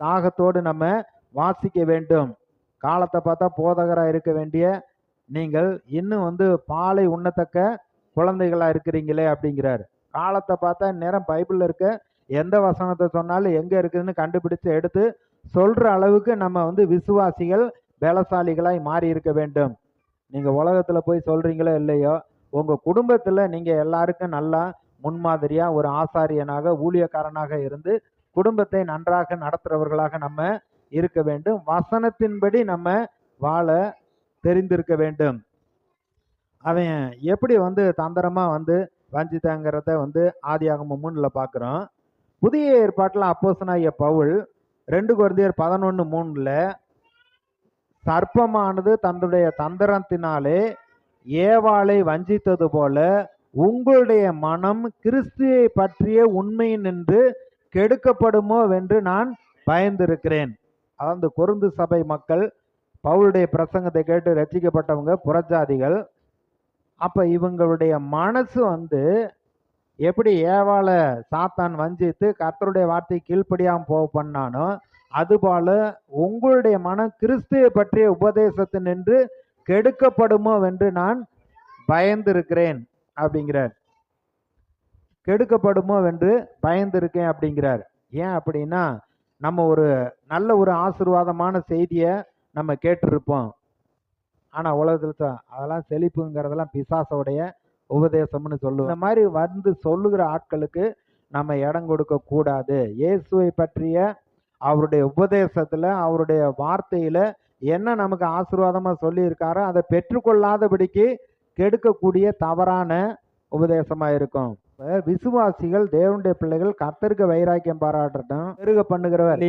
தாகத்தோடு நம்ம வாசிக்க வேண்டும். காலத்தை பார்த்தா போதகராக இருக்க வேண்டிய நீங்கள் இன்னும் பாலை உண்ணத்தக்க குழந்தைகளா இருக்கிறீங்களே அப்படிங்கிறாரு. காலத்தை பார்த்தா நேரம் பைபிள்ல இருக்க எந்த வசனத்தை சொன்னாலும் எங்க இருக்குதுன்னு கண்டுபிடிச்சு எடுத்து சொல்ற அளவுக்கு நம்ம விசுவாசிகள் பலசாலிகளாய் மாறி இருக்க வேண்டும். நீங்க உலகத்துல போய் சொல்றீங்களோ இல்லையோ, உங்க குடும்பத்துல நீங்க எல்லாருக்கும் நல்லா முன்மாதிரியா ஒரு ஆசாரியனாக ஊழியக்காரனாக இருந்து குடும்பத்தை நன்றாக நடத்துறவர்களாக நம்ம இருக்க வேண்டும். வசனத்தின்படி நம்ம வாழ தெரிந்திருக்க வேண்டும். அவன் எப்படி தந்திரமா வஞ்சித்தாங்கிறத ஆதியாகமம் 3ல பார்க்கிறோம். புதிய ஏற்பாட்டில் அப்போஸ்தலனாகிய பவுல் 2 கொரிந்தியர் 11:3ல சர்ப்பமானது தன்னுடைய தந்திரத்தினாலே ஏவாளை வஞ்சித்தது போல உங்களுடைய மனம் கிறிஸ்துவை பற்றிய உண்மையினின்று கெடுக்கப்படுமோ என்று நான் பயந்திருக்கிறேன். அதாவது கொரிந்து சபை மக்கள் பவுலுடைய பிரசங்கத்தை கேட்டு ரட்சிக்கப்பட்டவங்க புறஜாதிகள். அப்ப இவங்களுடைய மனசு எப்படி ஏவாளை சாத்தான் வஞ்சித்து கர்த்தருடைய வார்த்தை கீழ்ப்படியாம பண்ணானோ அதுபோல உங்களுடைய மனம் கிறிஸ்துவை பற்றிய உபதேசத்தினின்று கெடுக்கப்படுமோ என்று நான் பயந்திருக்கிறேன் அப்படிங்கிறார். கெடுக்கப்படுமோ என்று பயந்திருக்கேன் அப்படிங்கிறார். ஏன் அப்படின்னா நம்ம ஒரு நல்ல ஒரு ஆசீர்வாதமான செய்தியை நம்ம கேட்டிருப்போம். ஆனா உலகத்துல அதெல்லாம் செழிப்புங்கிறதெல்லாம் பிசாசோடைய உபதேசம்னு சொல்லுவோம். இந்த மாதிரி சொல்லுகிற ஆட்களுக்கு நம்ம இடம் கொடுக்க கூடாது. இயேசுவை பற்றிய அவருடைய உபதேசத்துல அவருடைய வார்த்தையில என்ன நமக்கு ஆசீர்வாதமா சொல்லி இருக்காரோ அதை பெற்றுக்கொள்ளாதபடிக்கு கெடுக்கக்கூடிய தவறான உபதேசமா இருக்கும். விசுவாசிகள் தேவனுடைய பிள்ளைகள் கர்த்தருக்கு வைராக்கியம் பாராட்டட்டும். பெருக பண்ணுகிறவர்